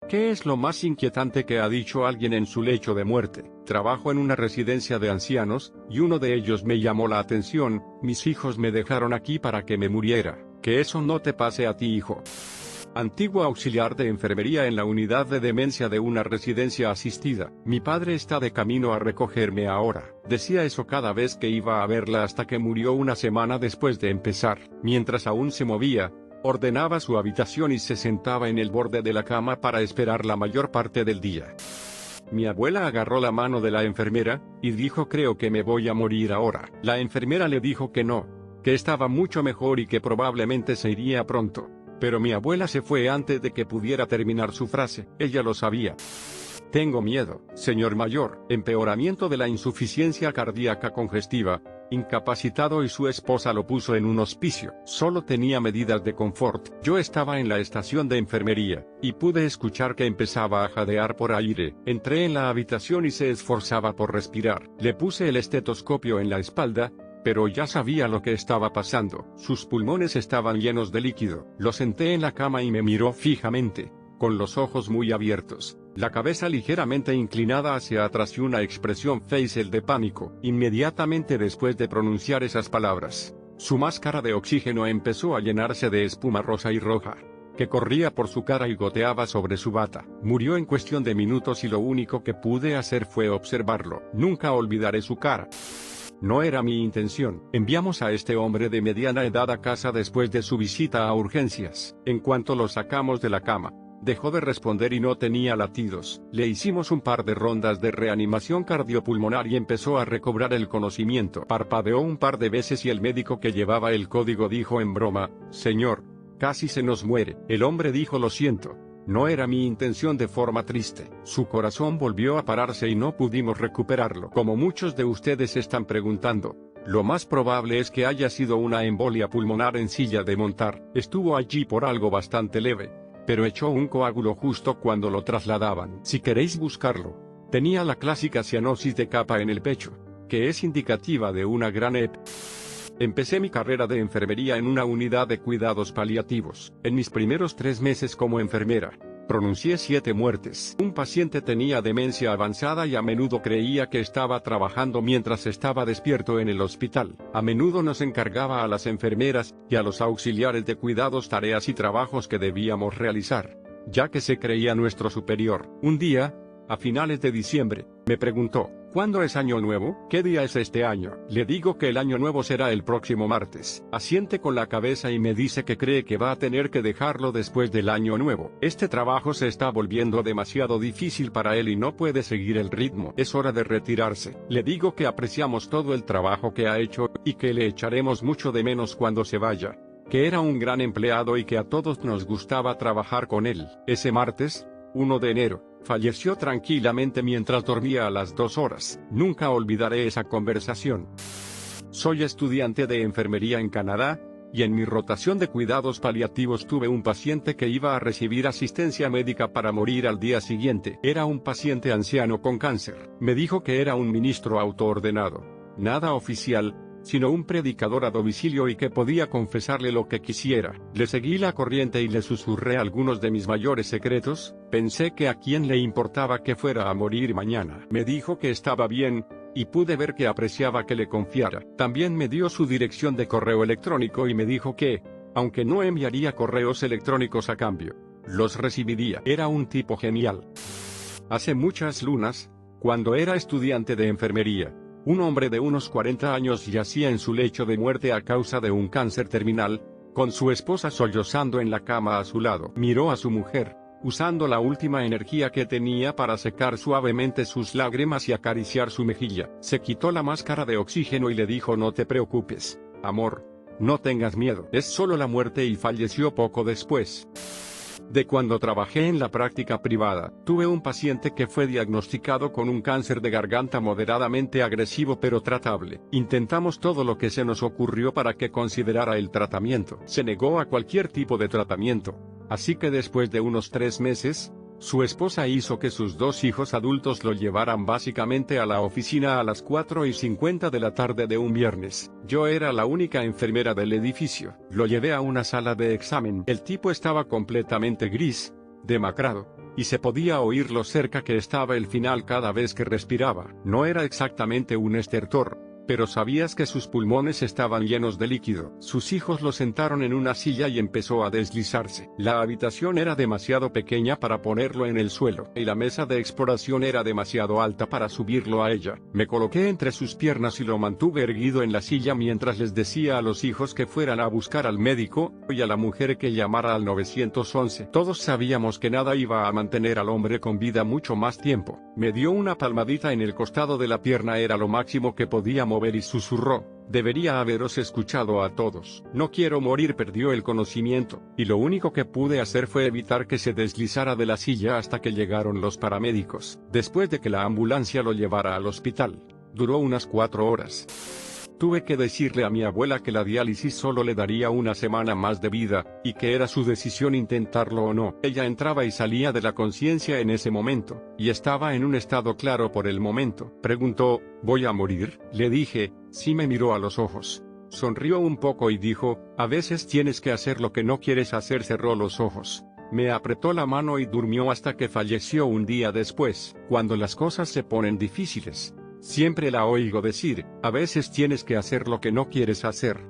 ¿Qué es lo más inquietante que ha dicho alguien en su lecho de muerte? Trabajo en una residencia de ancianos, y uno de ellos me llamó la atención: mis hijos me dejaron aquí para que me muriera. Que eso no te pase a ti, hijo. Antiguo auxiliar de enfermería en la unidad de demencia de una residencia asistida. Mi padre está de camino a recogerme ahora. Decía eso cada vez que iba a verla hasta que murió una semana después de empezar. Mientras aún se movía, ordenaba su habitación y se sentaba en el borde de la cama para esperar la mayor parte del día. Mi abuela agarró la mano de la enfermera, y dijo: creo que me voy a morir ahora. La enfermera le dijo que no, que estaba mucho mejor y que probablemente se iría pronto. Pero mi abuela se fue antes de que pudiera terminar su frase. Ella lo sabía. Tengo miedo, señor mayor. Empeoramiento de la insuficiencia cardíaca congestiva, incapacitado, y su esposa lo puso en un hospicio. Solo tenía medidas de confort. Yo estaba en la estación de enfermería, y pude escuchar que empezaba a jadear por aire. Entré en la habitación y se esforzaba por respirar. Le puse el estetoscopio en la espalda, pero ya sabía lo que estaba pasando. Sus pulmones estaban llenos de líquido. Lo senté en la cama y me miró fijamente, con los ojos muy abiertos, la cabeza ligeramente inclinada hacia atrás y una expresión facial de pánico. Inmediatamente después de pronunciar esas palabras, su máscara de oxígeno empezó a llenarse de espuma rosa y roja, que corría por su cara y goteaba sobre su bata. Murió en cuestión de minutos y lo único que pude hacer fue observarlo. Nunca olvidaré su cara. No era mi intención. Enviamos a este hombre de mediana edad a casa después de su visita a urgencias. En cuanto lo sacamos de la cama, dejó de responder y no tenía latidos. Le hicimos un par de rondas de reanimación cardiopulmonar y empezó a recobrar el conocimiento. Parpadeó un par de veces y el médico que llevaba el código dijo en broma: señor, casi se nos muere. El hombre dijo: lo siento. No era mi intención, de forma triste. Su corazón volvió a pararse y no pudimos recuperarlo. Como muchos de ustedes están preguntando, lo más probable es que haya sido una embolia pulmonar en silla de montar. Estuvo allí por algo bastante leve, pero echó un coágulo justo cuando lo trasladaban. Si queréis buscarlo, tenía la clásica cianosis de capa en el pecho, que es indicativa de una gran EP. Empecé mi carrera de enfermería en una unidad de cuidados paliativos. En mis primeros 3 meses como enfermera, pronuncié 7 muertes. Un paciente tenía demencia avanzada y a menudo creía que estaba trabajando mientras estaba despierto en el hospital. A menudo nos encargaba a las enfermeras y a los auxiliares de cuidados tareas y trabajos que debíamos realizar, ya que se creía nuestro superior. Un día, a finales de diciembre, me preguntó: ¿cuándo es Año Nuevo? ¿Qué día es este año? Le digo que el Año Nuevo será el próximo martes. Asiente con la cabeza y me dice que cree que va a tener que dejarlo después del Año Nuevo. Este trabajo se está volviendo demasiado difícil para él y no puede seguir el ritmo. Es hora de retirarse. Le digo que apreciamos todo el trabajo que ha hecho, y que le echaremos mucho de menos cuando se vaya. Que era un gran empleado y que a todos nos gustaba trabajar con él. Ese martes, 1 de enero, falleció tranquilamente mientras dormía a las 2 horas. Nunca olvidaré esa conversación. Soy estudiante de enfermería en Canadá, y en mi rotación de cuidados paliativos tuve un paciente que iba a recibir asistencia médica para morir al día siguiente. Era un paciente anciano con cáncer. Me dijo que era un ministro autoordenado, nada oficial, sino un predicador a domicilio, y que podía confesarle lo que quisiera. Le seguí la corriente y le susurré algunos de mis mayores secretos. Pensé que a quién le importaba que fuera a morir mañana. Me dijo que estaba bien, y pude ver que apreciaba que le confiara. También me dio su dirección de correo electrónico y me dijo que, aunque no enviaría correos electrónicos a cambio, los recibiría. Era un tipo genial. Hace muchas lunas, cuando era estudiante de enfermería, un hombre de unos 40 años yacía en su lecho de muerte a causa de un cáncer terminal, con su esposa sollozando en la cama a su lado. Miró a su mujer, usando la última energía que tenía para secar suavemente sus lágrimas y acariciar su mejilla. Se quitó la máscara de oxígeno y le dijo: no te preocupes, amor, no tengas miedo, es solo la muerte, y falleció poco después. De cuando trabajé en la práctica privada, tuve un paciente que fue diagnosticado con un cáncer de garganta moderadamente agresivo pero tratable. Intentamos todo lo que se nos ocurrió para que considerara el tratamiento. Se negó a cualquier tipo de tratamiento, así que después de unos 3 meses, su esposa hizo que sus 2 hijos adultos lo llevaran básicamente a la oficina a las 4:50 de la tarde de un viernes. Yo era la única enfermera del edificio. Lo llevé a una sala de examen. El tipo estaba completamente gris, demacrado, y se podía oír lo cerca que estaba el final cada vez que respiraba. No era exactamente un estertor, pero sabías que sus pulmones estaban llenos de líquido. Sus hijos lo sentaron en una silla y empezó a deslizarse. La habitación era demasiado pequeña para ponerlo en el suelo, y la mesa de exploración era demasiado alta para subirlo a ella. Me coloqué entre sus piernas y lo mantuve erguido en la silla mientras les decía a los hijos que fueran a buscar al médico, y a la mujer que llamara al 911. Todos sabíamos que nada iba a mantener al hombre con vida mucho más tiempo. Me dio una palmadita en el costado de la pierna, era lo máximo que podía mover, y susurró: debería haberos escuchado a todos. No quiero morir. Perdió el conocimiento, y lo único que pude hacer fue evitar que se deslizara de la silla hasta que llegaron los paramédicos. Después de que la ambulancia lo llevara al hospital, duró unas 4 horas. Tuve que decirle a mi abuela que la diálisis solo le daría una semana más de vida, y que era su decisión intentarlo o no. Ella entraba y salía de la conciencia en ese momento, y estaba en un estado claro por el momento. Preguntó: ¿voy a morir? Le dije: sí. Me miró a los ojos, sonrió un poco y dijo: a veces tienes que hacer lo que no quieres hacer. Cerró los ojos, me apretó la mano y durmió hasta que falleció un día después. Cuando las cosas se ponen difíciles, siempre la oigo decir: a veces tienes que hacer lo que no quieres hacer.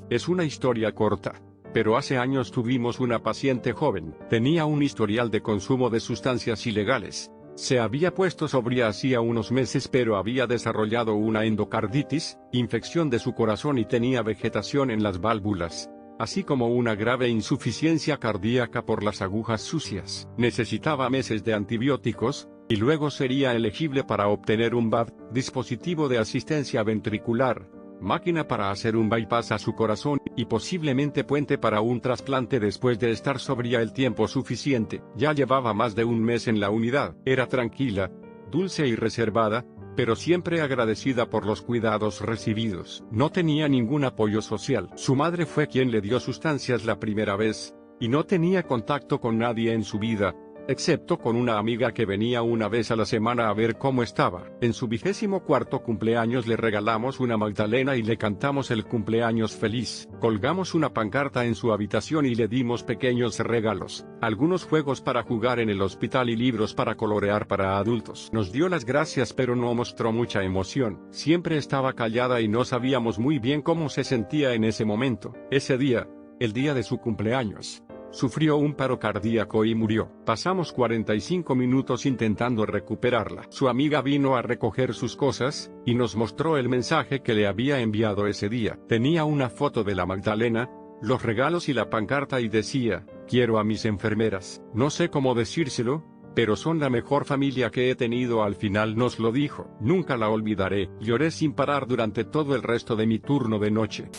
Es una historia corta, pero hace años tuvimos una paciente joven. Tenía un historial de consumo de sustancias ilegales. Se había puesto sobria hacía unos meses, pero había desarrollado una endocarditis, infección de su corazón, y tenía vegetación en las válvulas, así como una grave insuficiencia cardíaca por las agujas sucias. Necesitaba meses de antibióticos, y luego sería elegible para obtener un VAD, dispositivo de asistencia ventricular, máquina para hacer un bypass a su corazón, y posiblemente puente para un trasplante después de estar sobria el tiempo suficiente. Ya llevaba más de un mes en la unidad. Era tranquila, dulce y reservada, pero siempre agradecida por los cuidados recibidos. No tenía ningún apoyo social. Su madre fue quien le dio sustancias la primera vez, y no tenía contacto con nadie en su vida, excepto con una amiga que venía una vez a la semana a ver cómo estaba. En su 24º cumpleaños le regalamos una magdalena y le cantamos el cumpleaños feliz. Colgamos una pancarta en su habitación y le dimos pequeños regalos, algunos juegos para jugar en el hospital y libros para colorear para adultos. Nos dio las gracias, pero no mostró mucha emoción. Siempre estaba callada y no sabíamos muy bien cómo se sentía en ese momento. Ese día, el día de su cumpleaños, sufrió un paro cardíaco y murió. Pasamos 45 minutos intentando recuperarla. Su amiga vino a recoger sus cosas, y nos mostró el mensaje que le había enviado ese día. Tenía una foto de la magdalena, los regalos y la pancarta, y decía: quiero a mis enfermeras. No sé cómo decírselo, pero son la mejor familia que he tenido. Al final nos lo dijo. Nunca la olvidaré. Lloré sin parar durante todo el resto de mi turno de noche.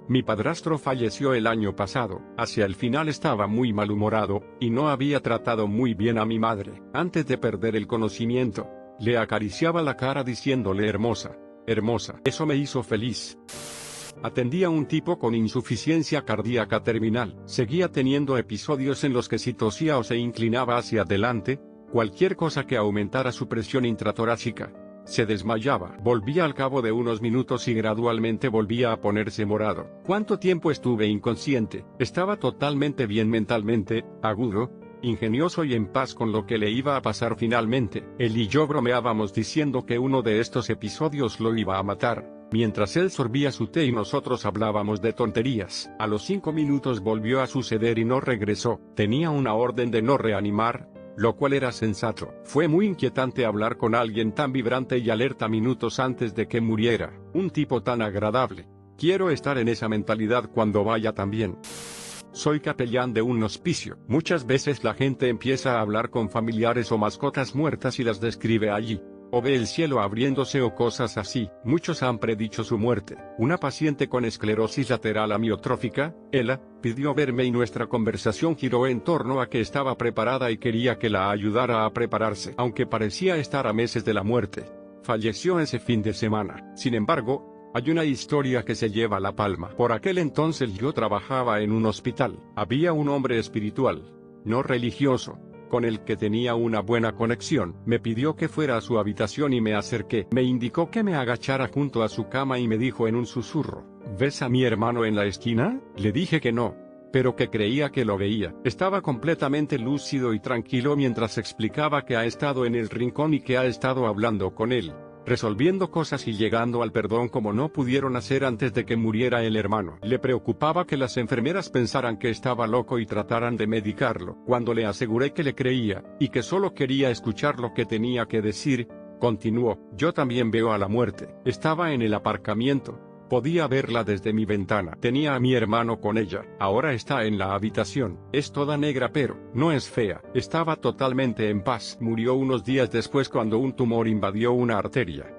Mi padrastro falleció el año pasado. Hacia el final estaba muy malhumorado, y no había tratado muy bien a mi madre. Antes de perder el conocimiento, le acariciaba la cara diciéndole: hermosa, hermosa. Eso me hizo feliz. Atendía a un tipo con insuficiencia cardíaca terminal. Seguía teniendo episodios en los que si tosía o se inclinaba hacia adelante, cualquier cosa que aumentara su presión intratorácica, se desmayaba. Volvía al cabo de unos minutos y gradualmente volvía a ponerse morado. ¿Cuánto tiempo estuve inconsciente? Estaba totalmente bien mentalmente, agudo, ingenioso y en paz con lo que le iba a pasar finalmente. Él y yo bromeábamos diciendo que uno de estos episodios lo iba a matar, mientras él sorbía su té y nosotros hablábamos de tonterías. A los 5 minutos volvió a suceder y no regresó. Tenía una orden de no reanimar, lo cual era sensato. Fue muy inquietante hablar con alguien tan vibrante y alerta minutos antes de que muriera. Un tipo tan agradable. Quiero estar en esa mentalidad cuando vaya también. Soy capellán de un hospicio. Muchas veces la gente empieza a hablar con familiares o mascotas muertas y las describe allí, o ve el cielo abriéndose o cosas así. Muchos han predicho su muerte. Una paciente con esclerosis lateral amiotrófica, Ella, pidió verme y nuestra conversación giró en torno a que estaba preparada y quería que la ayudara a prepararse. Aunque parecía estar a meses de la muerte, falleció ese fin de semana. Sin embargo, hay una historia que se lleva la palma. Por aquel entonces yo trabajaba en un hospital. Había un hombre espiritual, no religioso, con el que tenía una buena conexión. Me pidió que fuera a su habitación y me acerqué. Me indicó que me agachara junto a su cama y me dijo en un susurro: ¿ves a mi hermano en la esquina? Le dije que no, pero que creía que lo veía. Estaba completamente lúcido y tranquilo mientras explicaba que ha estado en el rincón y que ha estado hablando con él, resolviendo cosas y llegando al perdón como no pudieron hacer antes de que muriera el hermano. Le preocupaba que las enfermeras pensaran que estaba loco y trataran de medicarlo. Cuando le aseguré que le creía, y que solo quería escuchar lo que tenía que decir, continuó: yo también veo a la muerte. Estaba en el aparcamiento. Podía verla desde mi ventana. Tenía a mi hermano con ella. Ahora está en la habitación. Es toda negra pero no es fea. Estaba totalmente en paz. Murió unos días después cuando un tumor invadió una arteria.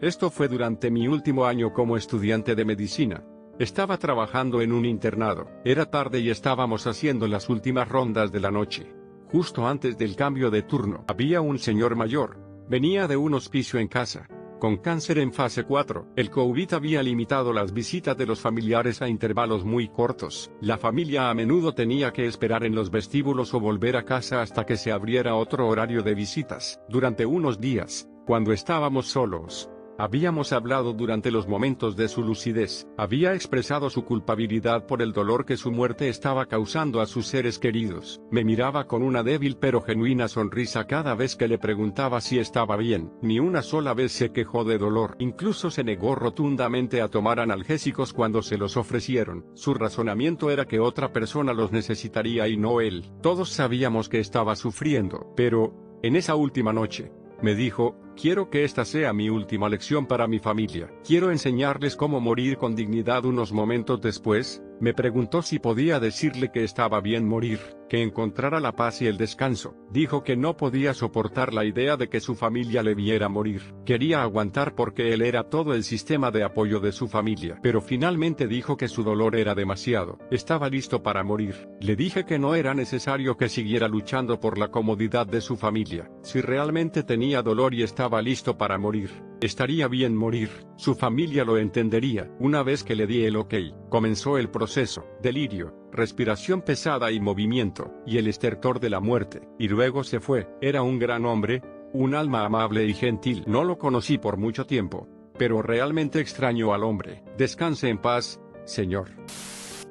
Esto fue durante mi último año como estudiante de medicina. Estaba trabajando en un internado. Era tarde y estábamos haciendo las últimas rondas de la noche. Justo antes del cambio de turno, había un señor mayor. Venía de un hospicio en casa, con cáncer en fase 4. El COVID había limitado las visitas de los familiares a intervalos muy cortos. La familia a menudo tenía que esperar en los vestíbulos o volver a casa hasta que se abriera otro horario de visitas. Durante unos días, cuando estábamos solos, habíamos hablado durante los momentos de su lucidez. Había expresado su culpabilidad por el dolor que su muerte estaba causando a sus seres queridos. Me miraba con una débil pero genuina sonrisa cada vez que le preguntaba si estaba bien. Ni una sola vez se quejó de dolor. Incluso se negó rotundamente a tomar analgésicos cuando se los ofrecieron. Su razonamiento era que otra persona los necesitaría y no él. Todos sabíamos que estaba sufriendo, pero, en esa última noche, me dijo: quiero que esta sea mi última lección para mi familia. Quiero enseñarles cómo morir con dignidad. Unos momentos después, me preguntó si podía decirle que estaba bien morir, que encontrara la paz y el descanso. Dijo que no podía soportar la idea de que su familia le viera morir. Quería aguantar porque él era todo el sistema de apoyo de su familia. Pero finalmente dijo que su dolor era demasiado. Estaba listo para morir. Le dije que no era necesario que siguiera luchando por la comodidad de su familia. Si realmente tenía dolor y estaba listo para morir, estaría bien morir. Su familia lo entendería. Una vez que le di el ok, comenzó el proceso: delirio, respiración pesada y movimiento, y el estertor de la muerte. Y luego se fue. Era un gran hombre, un alma amable y gentil. No lo conocí por mucho tiempo, pero realmente extraño al hombre. Descanse en paz, señor.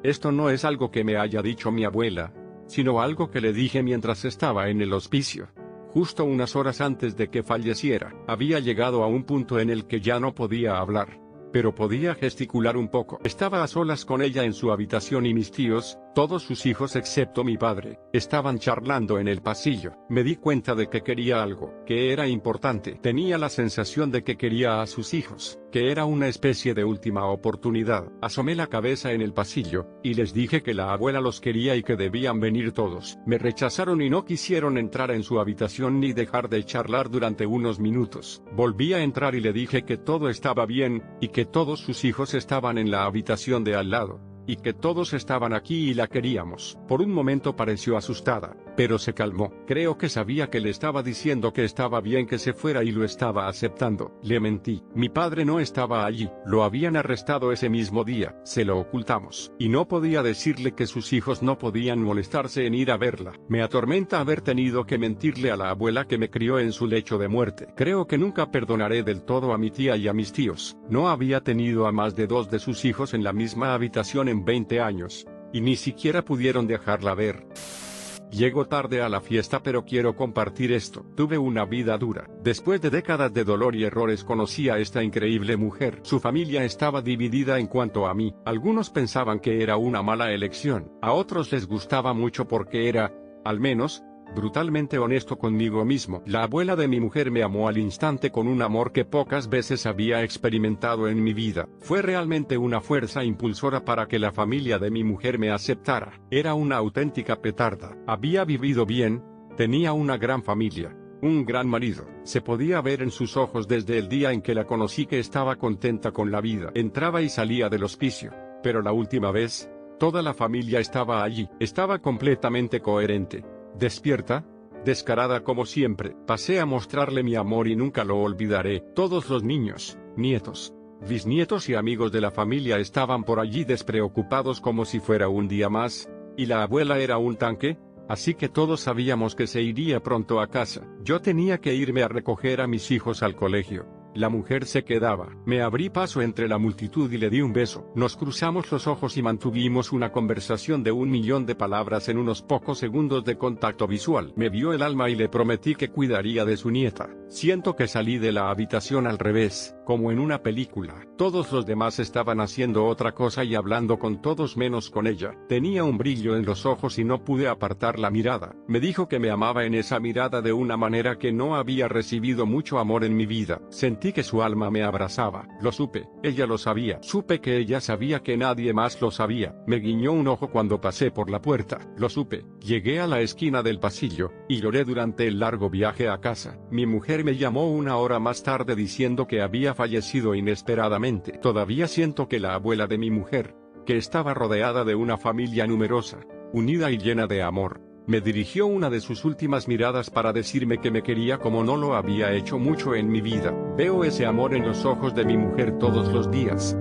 Esto no es algo que me haya dicho mi abuela, sino algo que le dije mientras estaba en el hospicio. Justo unas horas antes de que falleciera, había llegado a un punto en el que ya no podía hablar, pero podía gesticular un poco. Estaba a solas con ella en su habitación y mis tíos, todos sus hijos excepto mi padre, estaban charlando en el pasillo. Me di cuenta de que quería algo, que era importante. Tenía la sensación de que quería a sus hijos, que era una especie de última oportunidad. Asomé la cabeza en el pasillo, y les dije que la abuela los quería y que debían venir todos. Me rechazaron y no quisieron entrar en su habitación ni dejar de charlar durante unos minutos. Volví a entrar y le dije que todo estaba bien, y que todos sus hijos estaban en la habitación de al lado, y que todos estaban aquí y la queríamos. Por un momento pareció asustada, pero se calmó. Creo que sabía que le estaba diciendo que estaba bien que se fuera y lo estaba aceptando. Le mentí. Mi padre no estaba allí. Lo habían arrestado ese mismo día. Se lo ocultamos. Y no podía decirle que sus hijos no podían molestarse en ir a verla. Me atormenta haber tenido que mentirle a la abuela que me crió en su lecho de muerte. Creo que nunca perdonaré del todo a mi tía y a mis tíos. No había tenido a más de 2 de sus hijos en la misma habitación en 20 años, y ni siquiera pudieron dejarla ver. Llego tarde a la fiesta, pero quiero compartir esto. Tuve una vida dura. Después de décadas de dolor y errores conocí a esta increíble mujer. Su familia estaba dividida en cuanto a mí. Algunos pensaban que era una mala elección. A otros les gustaba mucho porque era, al menos, brutalmente honesto conmigo mismo. La abuela de mi mujer me amó al instante con un amor que pocas veces había experimentado en mi vida. Fue realmente una fuerza impulsora para que la familia de mi mujer me aceptara. Era una auténtica petarda. Había vivido bien, tenía una gran familia, un gran marido. Se podía ver en sus ojos desde el día en que la conocí que estaba contenta con la vida. Entraba y salía del hospicio, pero la última vez, toda la familia estaba allí. Estaba completamente coherente, despierta, descarada como siempre. Pasé a mostrarle mi amor y nunca lo olvidaré. Todos los niños, nietos, bisnietos y amigos de la familia estaban por allí despreocupados como si fuera un día más, y la abuela era un tanque, así que todos sabíamos que se iría pronto a casa. Yo tenía que irme a recoger a mis hijos al colegio. La mujer se quedaba. Me abrí paso entre la multitud y le di un beso. Nos cruzamos los ojos y mantuvimos una conversación de 1.000.000 de palabras en unos pocos segundos de contacto visual. Me vio el alma y le prometí que cuidaría de su nieta. Siento que salí de la habitación al revés, como en una película. Todos los demás estaban haciendo otra cosa y hablando con todos menos con ella. Tenía un brillo en los ojos y no pude apartar la mirada. Me dijo que me amaba en esa mirada de una manera que no había recibido mucho amor en mi vida. Sentí que su alma me abrazaba. Lo supe, ella lo sabía. Supe que ella sabía que nadie más lo sabía. Me guiñó un ojo cuando pasé por la puerta. Lo supe. Llegué a la esquina del pasillo, y lloré durante el largo viaje a casa. Mi mujer me llamó una hora más tarde diciendo que había fallecido inesperadamente. Todavía siento que la abuela de mi mujer, que estaba rodeada de una familia numerosa, unida y llena de amor, me dirigió una de sus últimas miradas para decirme que me quería como no lo había hecho mucho en mi vida. Veo ese amor en los ojos de mi mujer todos los días.